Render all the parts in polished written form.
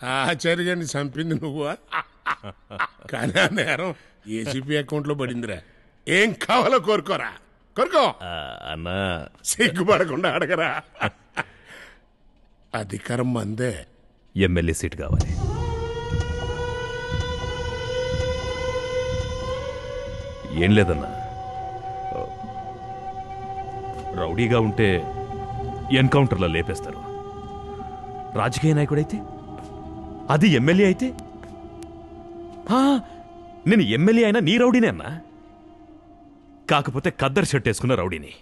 ఆచార్యాన్ని చంపింది నువ్వు, కానీ ఆ నేరం ఏసీపీ అకౌంట్లో పడిందిరా. ఏం కావాలో కోరుకోరా, కోరుకో అన్నా. సిగ్గుపడకుండా అడగరా. అధికారం మందే. ఎమ్మెల్యే సీట్ కావాలి. ఏం లేదన్నా, రౌడీగా ఉంటే ఎన్కౌంటర్లో లేపేస్తారు. రాజకీయ నాయకుడైతే, అది ఎమ్మెల్యే అయితే, నేను ఎమ్మెల్యే అయినా నీ రౌడీనే అన్నా. కాకపోతే కద్దరు షర్ట్ వేసుకున్న రౌడీని.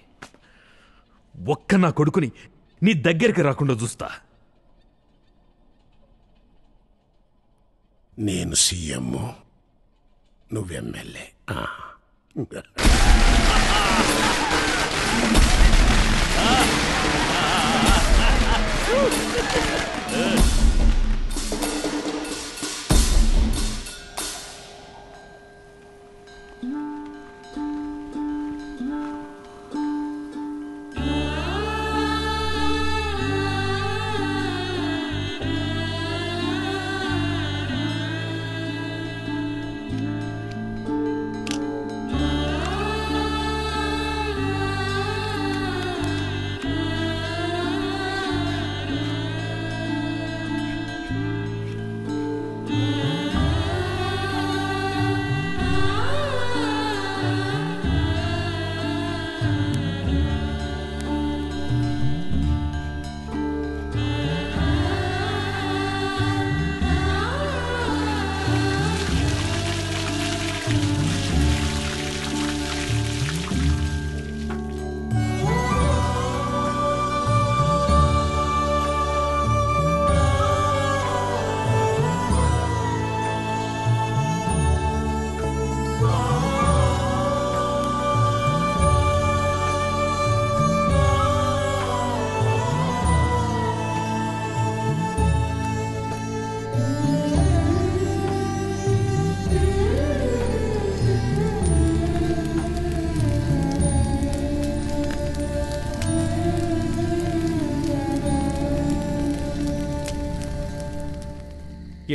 ఒక్క నా కొడుకుని నీ దగ్గరికి రాకుండా చూస్తా. నేను సీఎం, నువ్వు ఎమ్మెల్యే.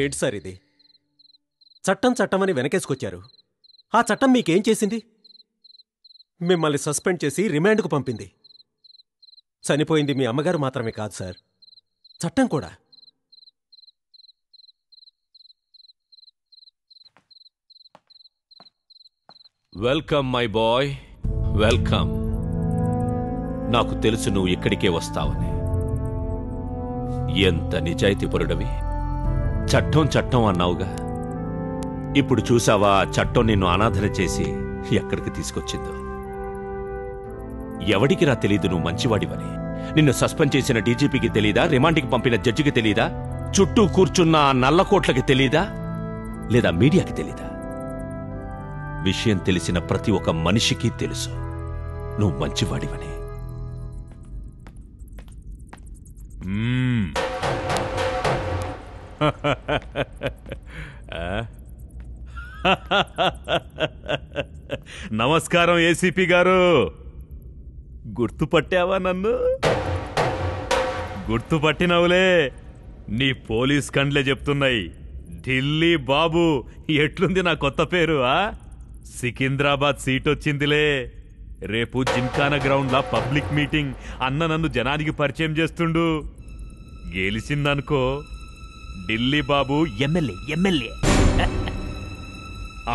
ఏంటి సార్ ఇది? చట్టం చట్టమని వెనకేసుకొచ్చారు. ఆ చట్టం మీకేం చేసింది? మిమ్మల్ని సస్పెండ్ చేసి రిమాండ్కు పంపింది. చనిపోయింది మీ అమ్మగారు మాత్రమే కాదు సార్, చట్టం కూడా. Welcome my boy, welcome. నాకు తెలుసు నువ్వు ఇక్కడికే వస్తావని. ఎంత నిజాయితీపరుడవి. చట్టం చట్టం అన్నావుగా, ఇప్పుడు చూసావా చట్టం నిన్ను అనాథన చేసి ఎక్కడికి తీసుకొచ్చిందో. ఎవడికి రా తెలీదు నువ్వు మంచివాడివని? నిన్ను సస్పెండ్ చేసిన డీజీపీకి తెలీదా? రిమాండ్కి పంపిన జడ్జికి తెలీదా? చుట్టూ కూర్చున్న నల్లకోట్లకి తెలీదా? లేదా మీడియాకి తెలీదా? విషయం తెలిసిన ప్రతి ఒక్క మనిషికి తెలుసు నువ్వు మంచివాడివని. నమస్కారం ఏసీపీ గారు. గుర్తుపట్టావా నన్ను? గుర్తుపట్టినవులే, నీ పోలీస్ కండ్లే చెప్తున్నాయి. ఢిల్లీ బాబు. ఎట్లుంది నా కొత్త పేరు? సికింద్రాబాద్ సీట్ వచ్చిందిలే. రేపు జిమ్ఖానా గ్రౌండ్లా పబ్లిక్ మీటింగ్. అన్న నన్ను జనానికి పరిచయం చేస్తుండు. గెలిచిందనుకో ఢిల్లీ బాబు ఎమ్మెల్యే.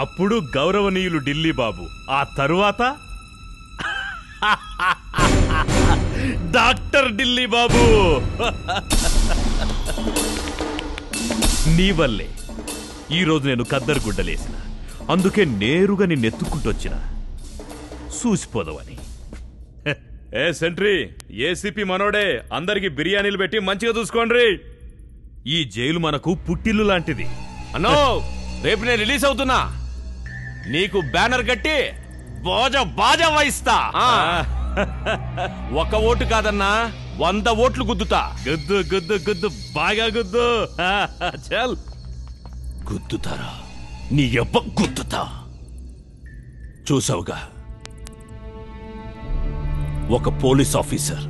అప్పుడు గౌరవనీయులు ఢిల్లీ బాబు. ఆ తరువాత డాక్టర్ ఢిల్లీ బాబు. నీ వల్లే ఈరోజు నేను కద్దరు గుడ్డలేసిన. అందుకే నేరుగా నిన్నెత్తుకుంటొచ్చిన, చూసిపోదవని. ఏ సెంట్రీ, ఏసీపీ మనోడే. అందరికి బిర్యానీలు పెట్టి మంచిగా చూసుకోండి. ఈ జైలు మనకు పుట్టిల్లు లాంటిది. అన్నో, రేపు నేను రిలీజ్ అవుతున్నా. నీకు బ్యానర్ కట్టి బాజా వాయిస్తా. ఒక ఓటు కాదన్నా, 100 ఓట్లు గుద్దుతా. గుద్దు గుద్దు గుద్దు, బాగా గుద్దు. చల్. గుద్దుతారా? నీ ఎవ్వ గుద్దుతా. చూసావుగా, ఒక పోలీస్ ఆఫీసర్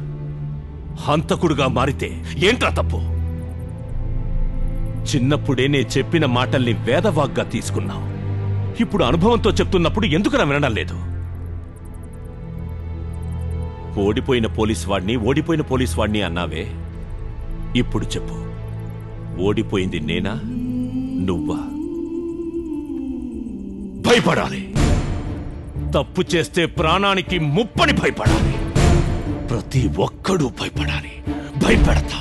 హంతకుడుగా మారితే ఏంట్రా తప్పు? చిన్నప్పుడే నే చెప్పిన మాటల్ని వేదవాగ్గా తీసుకున్నావు. ఇప్పుడు అనుభవంతో చెప్తున్నప్పుడు ఎందుకు వినడం లేదు? ఓడిపోయిన పోలీస్ వాడిని అన్నావే, ఇప్పుడు చెప్పు, ఓడిపోయింది నేనా నువ్వా? భయపడాలి. తప్పు చేస్తే ప్రాణానికి ముప్పని భయపడాలి. ప్రతి ఒక్కడూ భయపడాలి. భయపెడతా.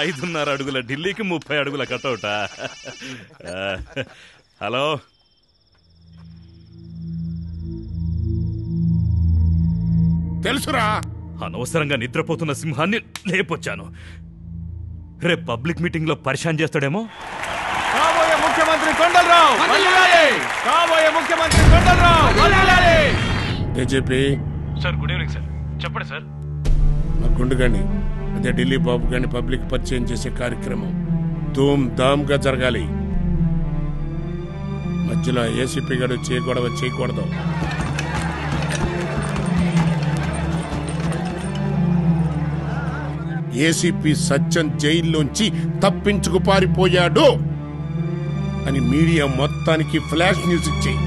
ఐదున్నర అడుగుల ఢిల్లీకి 30 అడుగుల కటౌటా? హలో, తెలుసురా, అనవసరంగా నిద్రపోతున్న సింహాన్ని లేపొచ్చాను. రేపు పబ్లిక్ మీటింగ్ లో పరిశాన్ చేస్తాడేమో. కాబోయే ముఖ్యమంత్రి కొండలరావు, కాబోయే ముఖ్యమంత్రి Kondalarao. DGP sir, good evening sir. చెప్పండి సార్. మా గుండుగాని, అదే ఢిల్లీ బాబు గాని పబ్లిక్ పరిచయం చేసే కార్యక్రమం ధూమ్ ధామ్ గా జరగాలి. మధ్యలో ఏసీపీ గారు గొడవ చేయకూడదు. ఏసీపీ సజ్జన్ జైల్లోంచి తప్పించుకు పారిపోయాడు అని మీడియా మొత్తానికి ఫ్లాష్ న్యూస్ ఇచ్చేయి.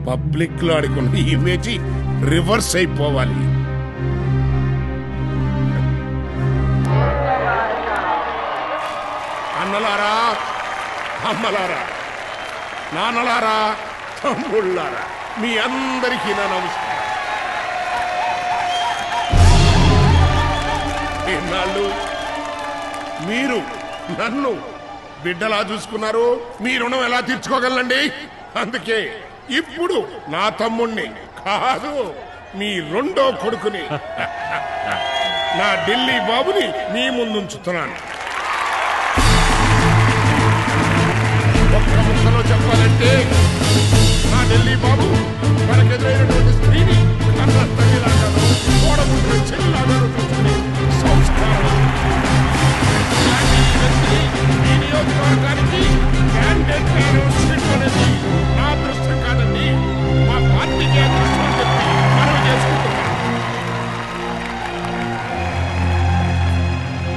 పబ్లిక్ లో ఆడుకున్న ఇమేజ్ రివర్స్ అయిపోవాలి. అన్నలారా, అమ్మలారా, నాన్నలారా, తమ్ముళ్ళారా, మీ అందరికీ నా నమస్కారం. ఎన్నాళ్ళు మీరు నన్ను బిడ్డలా చూసుకున్నారు, మీ రుణం ఎలా తీర్చుకోగలండి? అందుకే ఇప్పుడు నా తమ్ముణ్ణి కాదు, మీ రెండో కొడుకుని, నా ఢిల్లీ బాబుని మీ ముందుంచుతున్నాను. ఒక్క ముక్కలో చెప్పాలంటే, నా ఢిల్లీ బాబు మనకెదురైనటువంటి స్త్రీని కన్న తల్లిలాగాను, తోడబుట్టిన చెల్లిలాగాను చూసుకుని సంస్కారం ఈ నియోజకవర్గానికి క్యాండిడేట్ అనేది నా దృష్టం కాదండి, మా పార్టీకి అదృష్టం అని చెప్పి మనం చేసుకుంటున్నాం.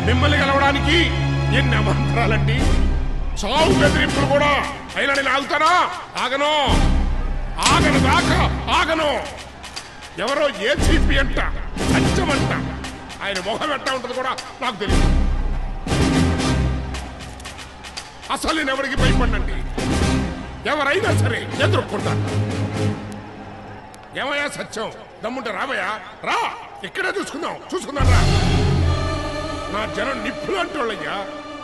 మిమ్మల్ని గెలవడానికి ఎన్ని అమంతరాలండి, చావు బెదిరింపులు కూడా. అయినా నేను ఆగుతానా? ఆగను దాకా ఆగను. ఎవరో ఏసీపీ అంట, సత్యమంట, ఆయన మొహం ఎట్టా ఉంటుంది కూడా నాకు తెలియదు. అసలు నేను ఎవరికి భయపడినండి, ఎవరైనా సరే ఎదుర్కొంటాను. ఏమయ్యా సత్యం, దమ్ముంటే రావయ్యా, రా, ఇక్కడే చూసుకుందాం రా. నా జనం నిప్పులు అంటోళ్ళయ్యా,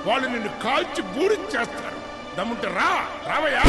వాళ్ళు నిన్ను కాల్చి బూడిచ్చేస్తారు. దమ్ముంటే రావయ్యా.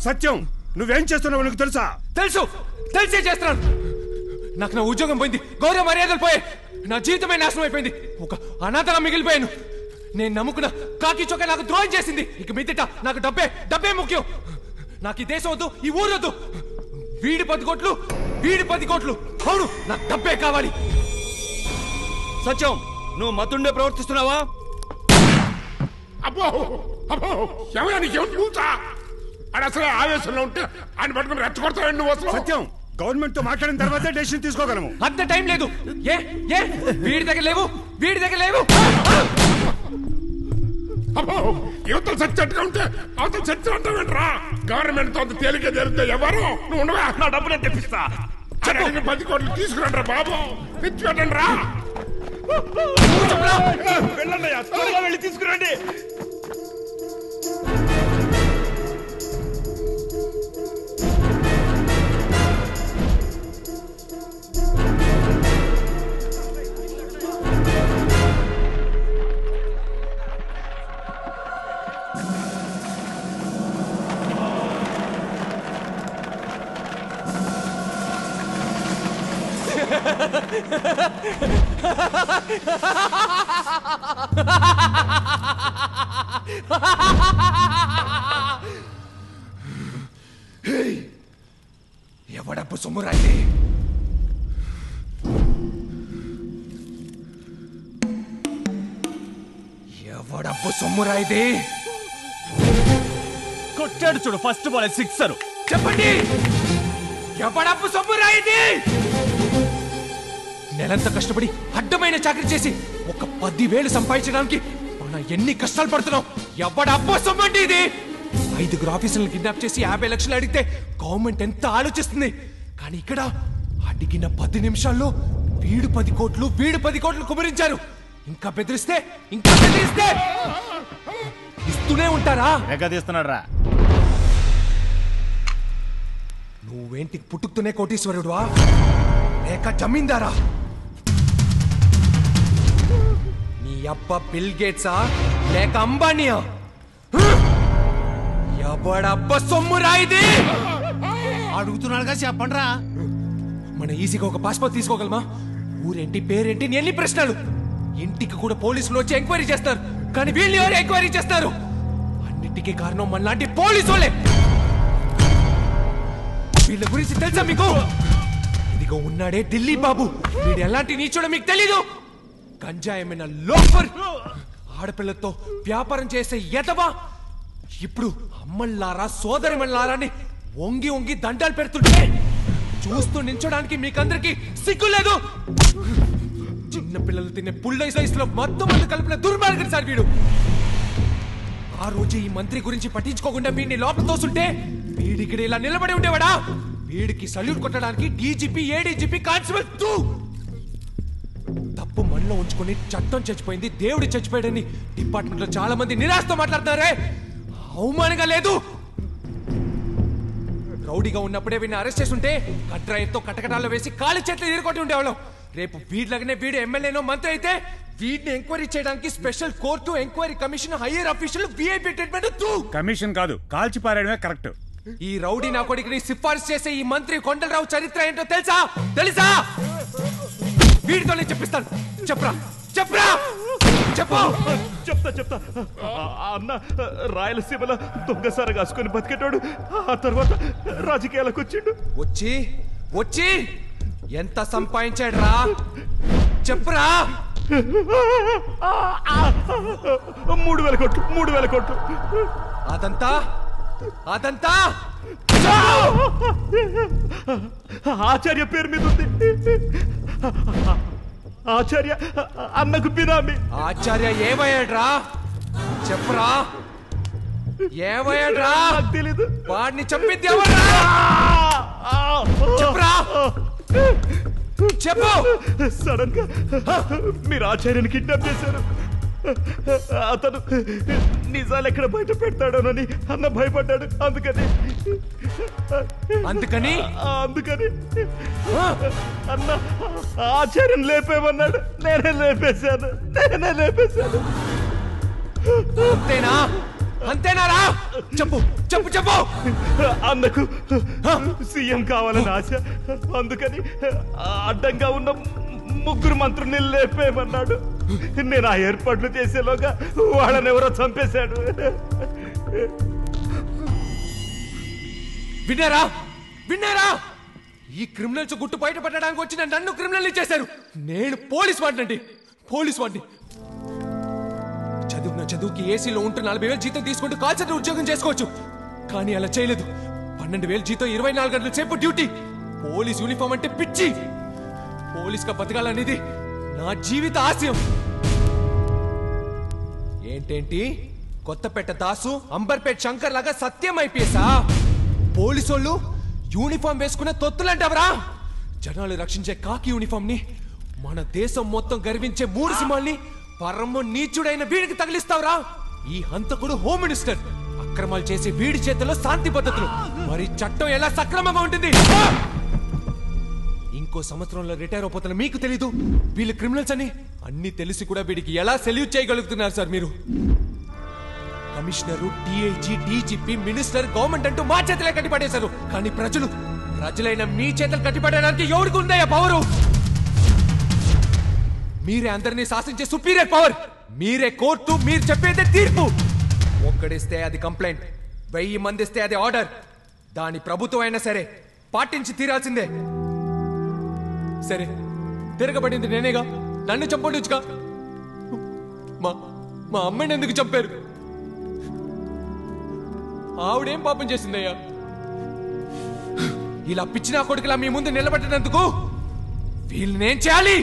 సత్యం, నువ్వేం చేస్తున్నావు నీకు తెలుసా? తెలిసే చేస్తున్నాను. నాకు నా ఉద్యోగం పోయింది, గౌరవ మర్యాదలు పోయాయి. నా జీవితమే నాశనం అయిపోయింది. ఒక అనాథగా మిగిలిపోయాను. నేను నమ్ముకున్న కాకి చొక్క నాకు ద్రోహం చేసింది. ఇక మీదట నాకు డబ్బే ముఖ్యం. నాకు ఈ దేశం వద్దు, ఈ ఊరు వద్దు. వీడి 10 కోట్లు. అవును, నాకు డబ్బే కావాలి. సత్యం, నువ్వు మతుండే ప్రవర్తిస్తున్నావా? అబ్బో అబ్బో, ఎవరా నీకేమిటి చూసా? అని అసలు ఆవేశంలో ఉంటే ఆయన పట్టుకుని రెచ్చగొడతాడు నువ్వు అసలు. సత్యం, గవర్నమెంట్ తో మాట్లాడిన తర్వాతే డెసిషన్ తీసుకోగలము. అంత టైం లేదు. వీడి దగ్గర లేవు. అబ్బో, యువతలు చచ్చట్టుగా ఉంటే అవతల చచ్చి అంటావేంట్రా? గవర్నమెంట్ తో అంత తేలిక జరిగితే ఎవరు? నువ్వు ఉండవా? నా డబ్బు నేను తెప్పిస్తా. 10 కోట్లు తీసుకురండి రా బాబు, తెచ్చి పెట్టండి రా. వెళ్ళండి, త్వరగా వెళ్ళి తీసుకురండి. ఎవడప్పు సొమ్ము రాయిది? కొట్టాడు చూడు, ఫస్ట్ బాల్ 6. చెప్పండి, ఎవడప్పు సొమ్ము రాయిది? నెలంతా కష్టపడి అడ్డమైన చాకరీ చేసి ఒక 10,000 సంపాదించడానికి మనం ఎన్ని కష్టాలు పడుతున్నాం. ఎవడప్పు సొమ్మండి ఇది? 5 ఆఫీసులను కిడ్నాప్ చేసి 50 లక్షలు అడిగితే గవర్నమెంట్ ఎంత ఆలోచిస్తుంది. కానీ ఇక్కడ అడిగిన 10 నిమిషాల్లో వీడు 10 కోట్లు కుమరించారు. ఇంకా బెదిరిస్తే ఇస్తూనే ఉంటారా? ఎగదీస్తున్నాడు రా. నువ్వేంటి పుట్టుకుతూనే కోటీశ్వరుడువా లేక జమీందారా? నీ అబ్బా బిల్ గేట్సా లేక అంబానీయా? ఎవడబ్బ సొమ్ము రాయిది? అడుగుతున్నాడుగా, చెప్పండి రా. మన ఈజీగా ఒక పాస్పోర్ట్ తీసుకోగలమా? ఊరేంటి, పేరేంటి, ఎన్ని ప్రశ్నలు. ఇంటికి కూడా పోలీసులు వచ్చి ఎంక్వైరీ చేస్తారు. కానీ వీళ్ళు ఎవరు ఎంక్వైరీ చేస్తారు? అన్నిటికీ కారణం మనలాంటి పోలీసులే. వీళ్ళ గురించి తెలుసా మీకు? ఇదిగో ఉన్నాడే ఢిల్లీ బాబు. వీడు ఎలాంటి నీచుడో మీకు తెలీదు. గంజాయమైన లోఫర్, ఆడపిల్లతో వ్యాపారం చేసే ఎదవా. ఇప్పుడు అమ్మల్లారా సోదరిమల్లారాని వంగి దండాలు పెడుతుంటే చూస్తూ నించోడానికి మీకందరికి సిగ్గు లేదు. చిన్న పిల్లలు తినే పుల్ల సైజులో మొత్తం మంది కలిపిన దుర్మార్గుడు సార్ వీడు. ఆ రోజు ఈ మంత్రి గురించి పట్టించుకోకుండా వీడిని లోపల తోస్తుంటే వీడికి ఇలా నిలబడి ఉండేవాడా? వీడికి సల్యూట్ కొట్టడానికి డీజీపీ, ఏడీజీపీ, కానిస్టేబుల్ తప్పు మనలో ఉంచుకొని చట్టం చచ్చిపోయింది, దేవుడు చచ్చిపోయాడని డిపార్ట్మెంట్ లో చాలా మంది నిరాశతో మాట్లాడుతున్నారే. అవమానంగా లేదు? రౌడీగా ఉన్నప్పుడే వీడిని అరెస్ట్ చేస్తుంటే కట్రాయితో కటకటాల్లో వేసి కాలి చేతులు ఎదుర్కొట్టి ఉండేవాళ్ళం. రేపు వీడిలాగానే వీడు ఎమ్మెల్యేనో మంత్రి అయితే వీడిని ఎంక్వైరీ చేయడానికి special court, enquiry commission, hire official, VIP treatment. Commission కాదు, కాల్చి పారేయడమే కరెక్ట్. ఈ రౌడీ నా కొడుకుని సిఫార్సు చేసే ఈ మంత్రి కొండలరావు చరిత్ర ఏంటో తెలుసా? వీడితోనే చెప్పిస్తాను. చెప్పు. చెప్తా. అన్న రాయలసీమలో దొంగసార కాసుకొని బతికేటోడు. ఆ తర్వాత రాజకీయాలకు వచ్చిండు. వచ్చి ఎంత సంపాదించాడు రా? చెప్పురా. 3,000 కోట్లు. అదంతా ఆచార్య పేరు మీద ఉంది. ఆచార్య అన్నకు బినామీ. ఆచార్య ఏమయ్యాడ్రా? చెప్పురా. ఏమయ్యాడ్రా? తెలీదు. వాడిని చంపింది ఎవరా? చెప్పురా. చెప్పు. సడన్ గా మీరు ఆచార్యని కిడ్నాప్ చేశారు. అతను నిజాలు ఎక్కడ బయట పెడతాడోనని అన్న భయపడ్డాడు. అందుకని అన్న ఆచార్యం లేపేమన్నాడు. నేనే లేపేశాను. అంతేనారా? చెప్పు. అన్నకు సీఎం కావాలని ఆశ. అందుకని అడ్డంగా ఉన్న ముగ్గురు మంత్రుల్ని లేపేయమన్నాడు. నేను ఆ ఏర్పాట్లు చేసేలోగా వాళ్ళని ఎవరో చంపేశాడు. విన్నారా విన్నారా? ఈ క్రిమినల్స్ గుట్టు బయట పెట్టడానికి వచ్చిన నన్ను క్రిమినల్ చేశారు. నేను పోలీస్ వాడినండి, పోలీస్ వాడిని. చదువుకి ఏసీలో ఉంటూ 40,000 జీతం తీసుకుంటూ కాల్ సెంటర్ ఉద్యోగం చేసుకోవచ్చు. కానీ అలా చేయలేదు. 12,000 జీతం, 24 గంటల సేపు డ్యూటీ. పోలీస్ యూనిఫామ్ అంటే పిచ్చి. పోలీస్ గా బతకాలనేది నా జీవిత ఆశయం. ఏంటేంటి కొత్తపేట దాసు, అంబర్పేట శంకర్ లాగా సత్యం ఐపీఎసా? పోలీసోళ్ళు యూనిఫామ్ వేసుకున్న తొత్తులంటావరా? జనాలు రక్షించే కాకి యూనిఫామ్ ని, మన దేశం మొత్తం గర్వించే 3 సింహాల్ని పరమ నీచుడైన వీడికి తగిలిస్తావురా? ఈ హంతకుడు హోమ్ మినిస్టర్. అక్రమాలు చేసే వీడి చేతిలో శాంతి పద్ధతులు. మరి చట్టం ఎలా సక్రమంగా ఉంటుంది? ఇంకో సంవత్సరంలో రిటైర్ అయిపోతున్న మీకు తెలీదు వీళ్ళు క్రిమినల్స్ అని? అన్ని తెలిసి కూడా వీడికి ఎలా సెల్యూట్ చేయగలుగుతున్నారు సార్ మీరు? Commissioner, DIG, DGP, minister, government అంటూ మా చేతులే కట్టిపడేశారు. కానీ ప్రజలైన మీ చేతులు కట్టిపడడానికి ఎవరికి ఉందయ్యా పవరు? మీరే అందరినీ శాసించే సుపీరియర్ పవర్. మీరే కోర్టు, మీరు చెప్పేదే తీర్పు. ఒక్కడిస్తే అది కంప్లైంట్, 1000 మంది ఇస్తే అది ఆర్డర్. దాని ప్రభుత్వం అయినా సరే పాటించి తీరాల్సిందే. సరే, తిరగబడింది నేనేగా, నన్ను చంపొచ్చుగా. మా అమ్మని ఎందుకు చంపారు? ఆవిడేం పాపం చేసిందయ్యా? ఇలా పిచ్చినా కొడుకులా మీ ముందు నిలబెట్టినందుకు వీళ్ళనేం చేయాలి?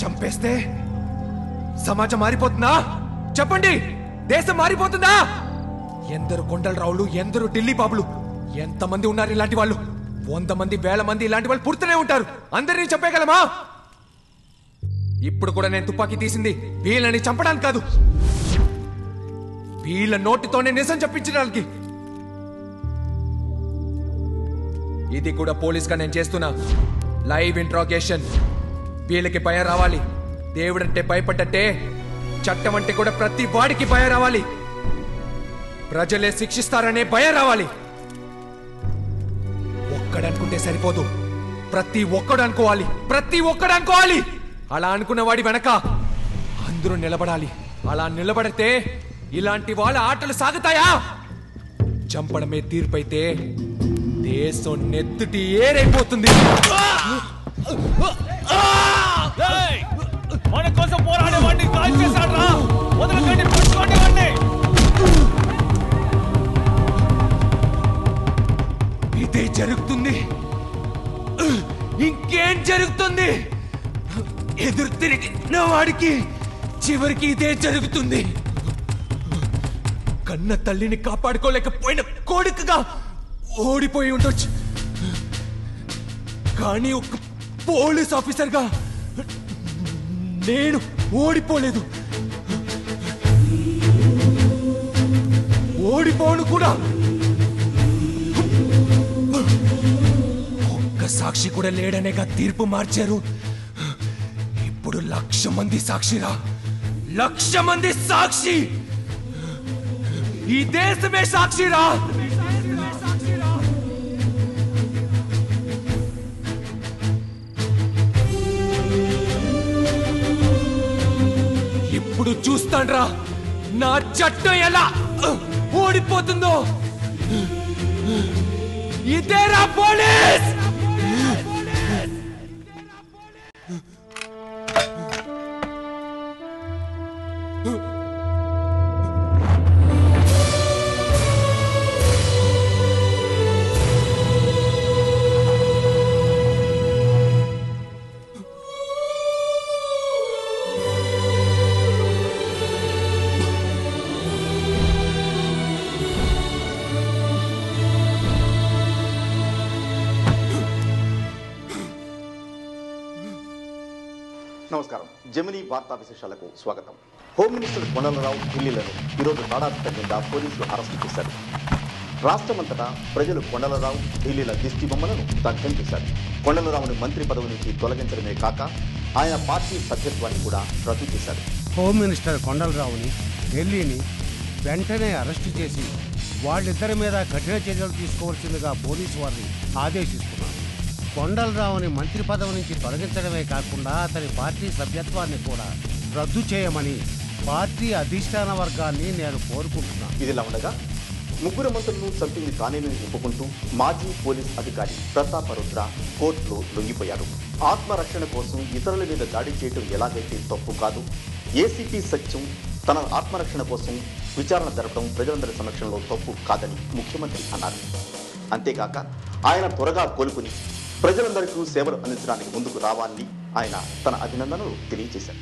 చంపేస్తే సమాజం మారిపోతుందా? చెప్పండి, దేశం మారిపోతుందా? ఎందరు కొండల రావులు, ఎందరు ఢిల్లీ బాబులు, ఎంతమంది ఉన్నారు ఇలాంటి వాళ్ళు? 100 మంది, 1000 మంది ఇలాంటి వాళ్ళు పుడుతూనే ఉంటారు. అందరినీ చంపేయగలమా? ఇప్పుడు కూడా నేను తుపాకీ తీసింది వీళ్ళని చంపడానికి కాదు, వీళ్ళ నోటితోనే నిజం చెప్పించడానికి. ఇది కూడా పోలీస్ గా నేను చేస్తున్నా లైవ్ ఇంట్రాగేషన్. వీళ్ళకి భయం రావాలి. దేవుడంటే భయపడ్డట్టే చట్టం అంటే కూడా ప్రతి వాడికి భయం రావాలి. ప్రజలే శిక్షిస్తారనే భయం రావాలి. ఒక్కడనుకుంటే సరిపోదు, ప్రతి ఒక్కడు అనుకోవాలి, ప్రతి ఒక్కడు అనుకోవాలి. అలా అనుకున్న వాడి వెనక అందరూ నిలబడాలి. అలా నిలబడితే ఇలాంటి వాళ్ళ ఆటలు సాగుతాయా? చంపడమే తీర్పైతే దేశం నెత్తుటి ఏరైపోతుంది. మన కోసం పోరాడే వాడిని కాల్ చేశాడ్రా, వదలకండి, పట్టుకోండి వాడిని. ఇదే జరుగుతుంది, ఇంకేం జరుగుతుంది? ఎదురు తిరిగిన వాడికి చివరికి ఇదే జరుగుతుంది. కన్న తల్లిని కాపాడుకోలేకపోయిన కొడుకుగా ఓడిపోయి ఉండొచ్చు, కానీ ఒక పోలీస్ ఆఫీసర్గా నేను ఓడిపోలేదు, ఓడిపోను కూడా. ఒక్క సాక్షి కూడా లేడనేగా తీర్పు మార్చారు. ఇప్పుడు 1,00,000 మంది సాక్షిరా, 1,00,000 మంది సాక్షి. ఈ దేశమే సాక్షిరా. ఇప్పుడు చూస్తాండ్రా నా చట్టం ఎలా ఓడిపోతుందో. ఇదేరా పోలీస్. నమస్కారం. జెమినీ వార్తా విశేషాలకు స్వాగతం. హోమ్ మినిస్టర్ కొండలరావు ఢిల్లీలను ఈరోజు తాడాత్మకంగా పోలీసులు అరెస్టు చేశారు. రాష్ట్రమంతటా ప్రజలు కొండలరావు ఢిల్లీల దిష్టి బొమ్మలను దగ్ధం చేశారు. కొండలరావుని మంత్రి పదవి నుంచి తొలగించడమే కాక ఆయన పార్టీ సభ్యత్వాన్ని కూడా రద్దు చేశారు. హోమ్ మినిస్టర్ కొండలరావుని ఢిల్లీని వెంటనే అరెస్టు చేసి వాళ్ళిద్దరి మీద కఠిన చర్యలు తీసుకోవాల్సిందిగా పోలీసు వారిని ఆదేశిస్తున్నారు. కొండలరావుని మంత్రి పదవి నుంచి తొలగించడమే కాకుండా అతని పార్టీ సభ్యత్వాన్ని కూడా రద్దు చేయమని పార్టీ అధిష్టాన వర్గాన్ని నేను కోరుకుంటున్నాను. ఇదిలా ఉండగా ముగ్గురు మంత్రులను చంపింది తానేనని ఒప్పుకుంటూ మాజీ పోలీస్ అధికారి ప్రతాప రుద్ర కోర్టులో లొంగిపోయారు. ఆత్మరక్షణ కోసం ఇతరుల మీద దాడి చేయడం ఎలాగైతే తప్పు కాదు, ఏసీపీ సత్యం తన ఆత్మరక్షణ కోసం విచారణ జరపడం ప్రజలందరి సమక్షంలో తప్పు కాదని ముఖ్యమంత్రి అన్నారు. అంతేకాక ఆయన త్వరగా కోలుకుని ప్రజలందరికీ సేవలు అందించడానికి ముందుకు రావాలని ఆయన తన అభినందనలు తెలియజేశారు.